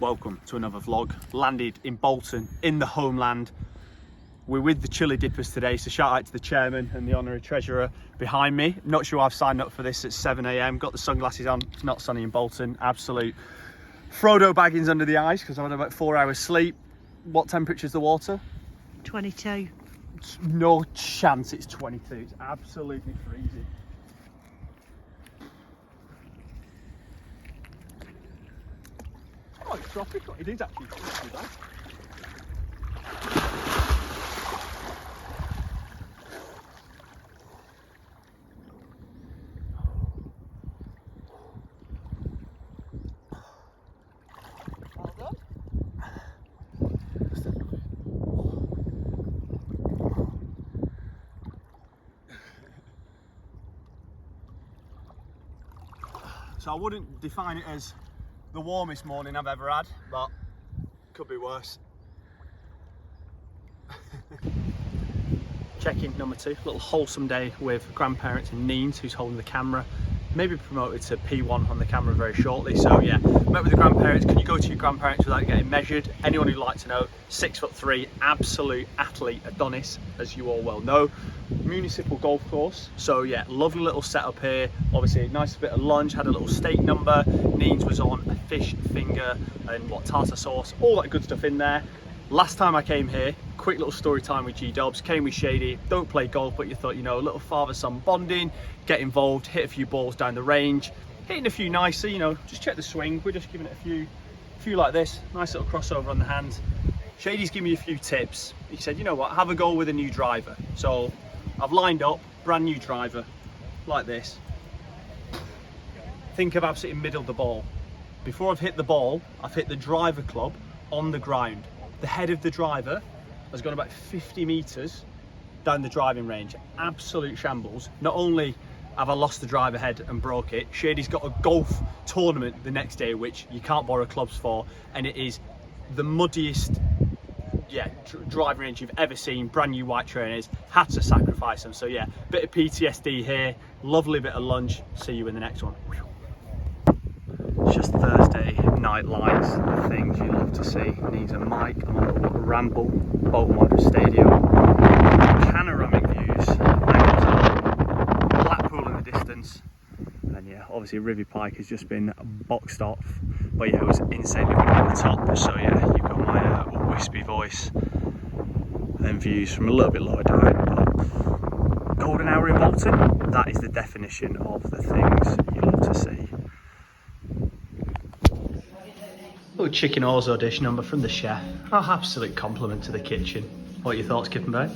welcome to another vlog. Landed in Bolton, in the homeland. We're with the Chili Dippers today, so shout out to the chairman and the honorary treasurer behind me. Not sure I've signed up for this at 7 AM, got the sunglasses on. It's not sunny in Bolton, absolute Frodo Baggins under the eyes because I've had about 4 hours sleep. What temperature's the water? 22. No chance it's 22, it's absolutely freezing. Oh, it's tropical. It is actually not too bad. Well done. So I wouldn't define it as the warmest morning I've ever had, but could be worse. Check-in number 2, little wholesome day with grandparents and Neens, who's holding the camera. Maybe promoted to P1 on the camera very shortly. So yeah, met with the grandparents. Can you go to your grandparents without getting measured? Anyone who'd like to know, 6'3", absolute athlete, Adonis, as you all well know. Municipal golf course. So yeah, lovely little setup here. Obviously a nice bit of lunch, had a little steak number. Neens was on a fish finger and tartar sauce, all that good stuff in there. Last time I came here, quick little story time with G-Dubs, came with Shady, don't play golf, but you thought, you know, a little father-son bonding, get involved, hit a few balls down the range, hitting a few nicely, you know, just check the swing. We're just giving it a few like this, nice little crossover on the hands. Shady's giving me a few tips. He said, you know what, have a go with a new driver. So I've lined up, brand new driver, like this. Think I've absolutely middled the ball. Before I've hit the ball, I've hit the driver club on the ground. The head of the driver has gone about 50 meters down the driving range. Absolute shambles. Not only have I lost the driver head and broke it, Shady's got a golf tournament the next day, which you can't borrow clubs for, and it is the muddiest driving range you've ever seen. Brand new white trainers, had to sacrifice them. So yeah, bit of PTSD here, lovely bit of lunch. See you in the next one. It's just Thursday night lights, the things you love to see. Needs a mic, I'm on a little ramble, Bolton Wanderers Stadium, panoramic views, Blackpool in the distance, and yeah, obviously Rivy Pike has just been boxed off, but yeah, it was insanely good at the top, so yeah, you've got my wispy voice, and then views from a little bit lower down, but golden hour in Bolton, that is the definition of the things you love to see. Little chicken orzo dish number from the chef. Oh, absolute compliment to the kitchen. What are your thoughts, Kip and Bay?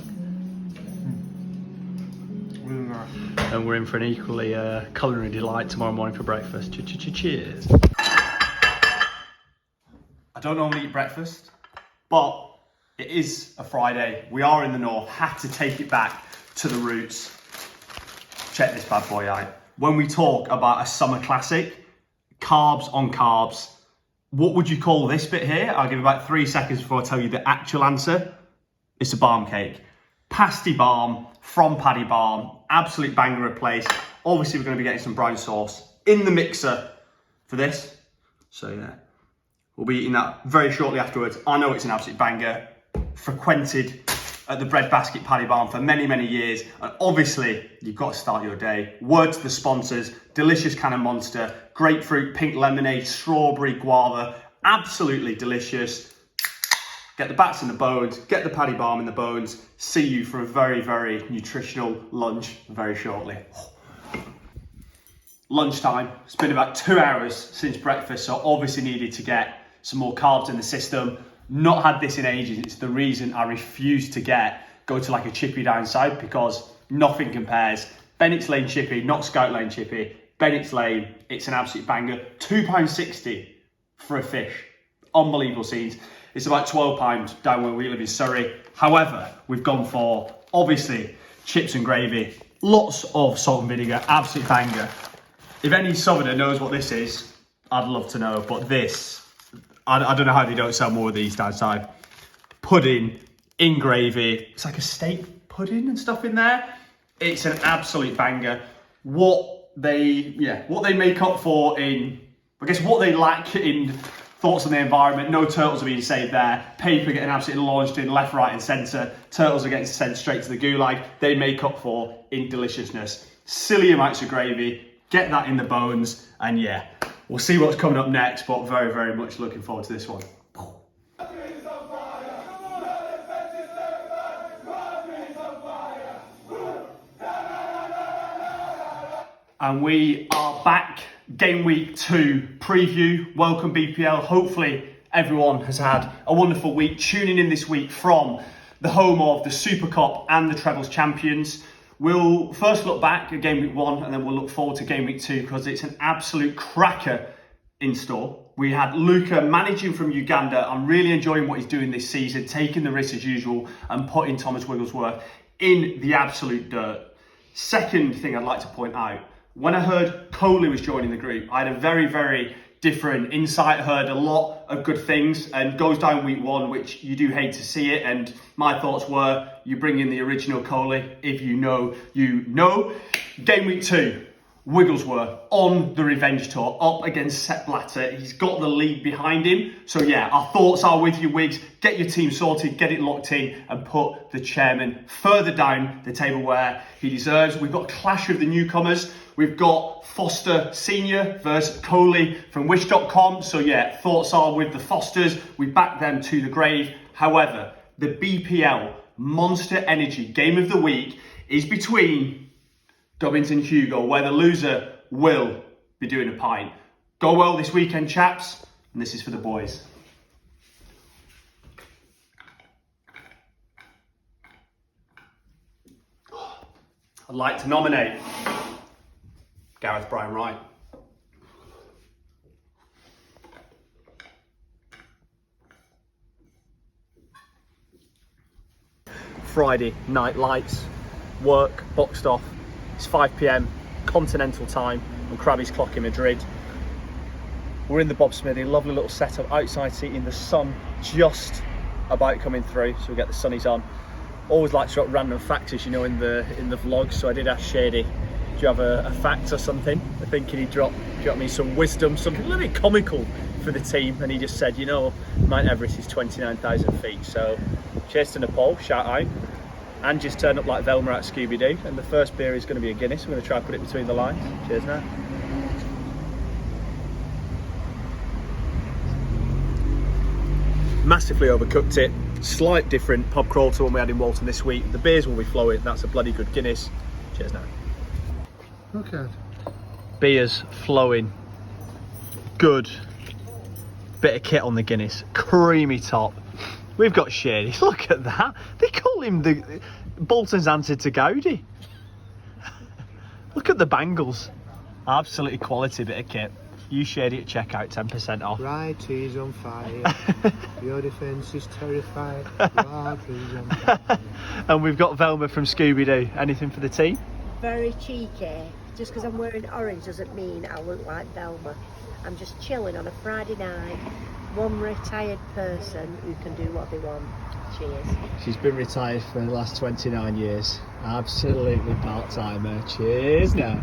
And we're in for an equally culinary delight tomorrow morning for breakfast. Cheers. I don't normally eat breakfast, but it is a Friday. We are in the north, had to take it back to the roots. Check this bad boy out. When we talk about a summer classic, carbs on carbs, what would you call this bit here? I'll give you about 3 seconds before I tell you the actual answer. It's a barm cake. Pasty barm from Paddy Barm. Absolute banger of place. Obviously, we're going to be getting some brown sauce in the mixer for this. So yeah, we'll be eating that very shortly afterwards. I know it's an absolute banger. Frequented at the Breadbasket Paddy Barm for many, many years. And obviously, you've got to start your day. Word to the sponsors. Delicious can of Monster. Grapefruit, pink lemonade, strawberry, guava. Absolutely delicious. Get the bats in the bones. Get the Paddy Barm in the bones. See you for a very, very nutritional lunch very shortly. Lunchtime. It's been about 2 hours since breakfast, so obviously needed to get some more carbs in the system. Not had this in ages. It's the reason I refuse to go to like a chippy down south, because nothing compares. Bennett's Lane chippy, not Scout Lane chippy. Bennett's Lane, it's an absolute banger. £2.60 for a fish. Unbelievable scenes. It's about £12 down where we live in Surrey. However, we've gone for, obviously, chips and gravy. Lots of salt and vinegar, absolute banger. If any southerner knows what this is, I'd love to know. But this, I don't know how they don't sell more of these down south. Pudding in gravy. It's like a steak pudding and stuff in there. It's an absolute banger. What they make up for in, I guess what they lack in Thoughts on the environment? No turtles are being saved there. Paper getting absolutely launched in left, right and centre. Turtles are getting sent straight to the gulag. They make up for in deliciousness. Silly amounts of gravy. Get that in the bones. And yeah, we'll see what's coming up next, but very, very much looking forward to this one. And we are back, game week 2 preview. Welcome BPL. Hopefully everyone has had a wonderful week tuning in this week from the home of the Super Cup and the Trebles champions. We'll first look back at game week 1 and then we'll look forward to game week 2 because it's an absolute cracker in store. We had Luca managing from Uganda. I'm really enjoying what he's doing this season, taking the risk as usual and putting Thomas Wigglesworth in the absolute dirt. Second thing I'd like to point out, when I heard Coley was joining the group, I had a very, very different insight, heard a lot of good things, and goes down week 1, which you do hate to see it. And my thoughts were, you bring in the original Coley. If you know, you know. Game week 2, Wigglesworth on the revenge tour, up against Sepp Blatter. He's got the lead behind him. So yeah, our thoughts are with you, Wiggs. Get your team sorted, get it locked in, and put the chairman further down the table where he deserves. We've got a clash of the newcomers. We've got Foster Senior versus Coley from Wish.com. So yeah, thoughts are with the Fosters. We back them to the grave. However, the BPL Monster Energy Game of the Week is between Dobbins and Hugo, where the loser will be doing a pint. Go well this weekend, chaps. And this is for the boys. I'd like to nominate Gareth Brian Wright. Friday night lights, work boxed off. It's 5 p.m. continental time on Krabby's Clock in Madrid. We're in the Bob Smithy, lovely little setup, outside seating, the sun just about coming through, so we get the sunnies on. Always like to drop random facts, as you know, in the vlogs. So I did ask Shady, do you have a fact or something? I think he'd drop me some wisdom, something a little bit comical for the team, and he just said, you know, Mount Everest is 29,000 feet. So cheers to Nepal, shout out. And just turned up like Velma at Scooby-Doo, and the first beer is going to be a Guinness. We're going to try and put it between the lines. Cheers now. Massively overcooked it. Slight different pub crawl to one we had in Bolton this week. The beers will be flowing. That's a bloody good Guinness. Cheers now. Okay. Beers flowing. Good. Bit of kit on the Guinness. Creamy top. We've got Shady. Look at that. They call him the Bolton's answer to Gaudi. Look at the bangles. Absolutely quality bit of kit. You Shady at checkout, 10% off. Right, he's on fire. Your defence is terrified. Right, he's on fire. And we've got Velma from Scooby-Doo. Anything for the team? Very cheeky. Just because I'm wearing orange doesn't mean I look like Velma. I'm just chilling on a Friday night. One retired person who can do what they want. Cheers. She's been retired for the last 29 years. Absolutely part-timer. Cheers now.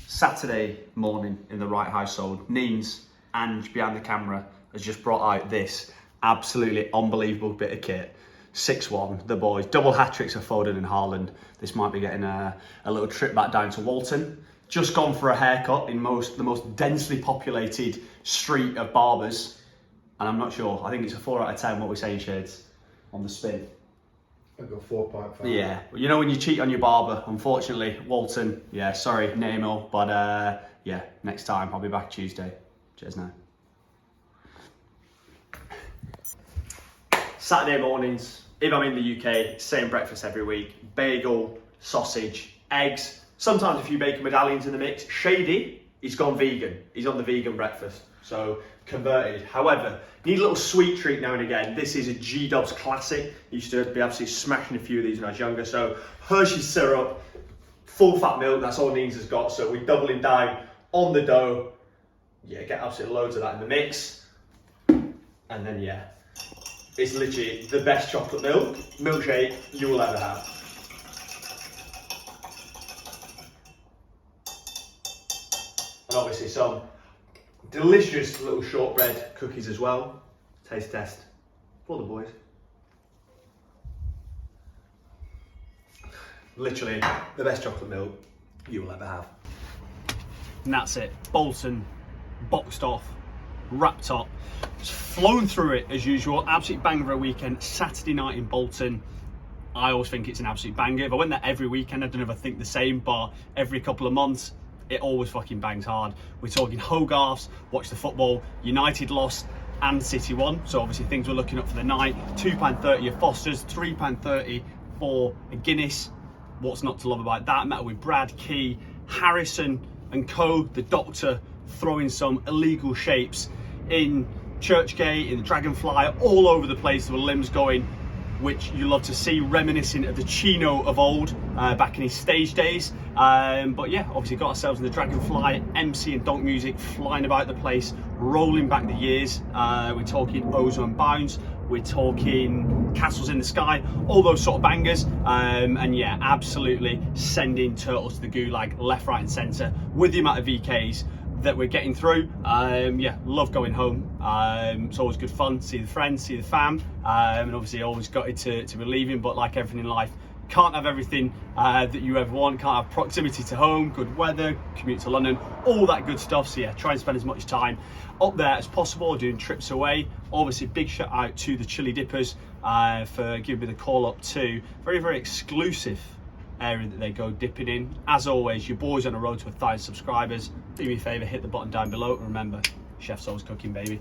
Saturday morning in the Wright household. Neens, Ange behind the camera, has just brought out this absolutely unbelievable bit of kit. 6-1, the boys. Double hat-tricks of Foden and Haaland. This might be getting a little trip back down to Bolton. Just gone for a haircut in the most densely populated street of barbers. And I'm not sure. I think it's a 4 out of 10. What we're saying, Shades, on the spin. I've got 4.5. Yeah. You know when you cheat on your barber, unfortunately, Walton, yeah, sorry, Nemo. But yeah, next time. I'll be back Tuesday. Cheers now. Saturday mornings, if I'm in the UK, same breakfast every week. Bagel, sausage, eggs, sometimes a few bacon medallions in the mix. Shady, he's gone vegan. He's on the vegan breakfast. So converted. However, need a little sweet treat now and again. This is a G-Dubs classic. Used to be absolutely smashing a few of these when I was younger. So Hershey's syrup, full fat milk, that's all Neens has got. So we're doubling down on the dough. Yeah, get absolutely loads of that in the mix. And then yeah, it's literally the best chocolate milkshake you will ever have. And obviously some Delicious little shortbread cookies as well. Taste test for the boys. Literally the best chocolate milk you will ever have. And that's it. Bolton, boxed off, wrapped up, just flown through it as usual. Absolute banger of a weekend. Saturday night in Bolton. I always think it's an absolute banger. If I went there every weekend, I don't know if I think the same, but every couple of months, it always fucking bangs hard. We're talking Hogarths, watch the football, United lost and City won. So obviously things were looking up for the night. £2.30 of Foster's, £3.30 for a Guinness. What's not to love about that? Met with Brad, Key, Harrison and co, the doctor, throwing some illegal shapes in Churchgate, in the Dragonfly, all over the place. There were limbs going, which you love to see, reminiscent of the Chino of old, back in his stage days. But yeah, obviously got ourselves in the Dragonfly, MC and donk music flying about the place, rolling back the years. We're talking Ozone Bounce, we're talking Castles in the Sky, all those sort of bangers. And yeah, absolutely sending turtles to the gulag left, right and centre with the amount of VKs that we're getting through. Yeah, love going home. It's always good fun to see the friends, see the fam, and obviously always gutted to be leaving, but like everything in life, can't have everything that you ever want. Can't have proximity to home, good weather, commute to London, all that good stuff. So yeah, try and spend as much time up there as possible, doing trips away. Obviously big shout out to the Chili Dippers for giving me the call up to very, very exclusive area that they go dipping in. As always, your boys on the road to 1,000 subscribers. Do me a favour, hit the button down below, and remember, chef's always cooking, baby.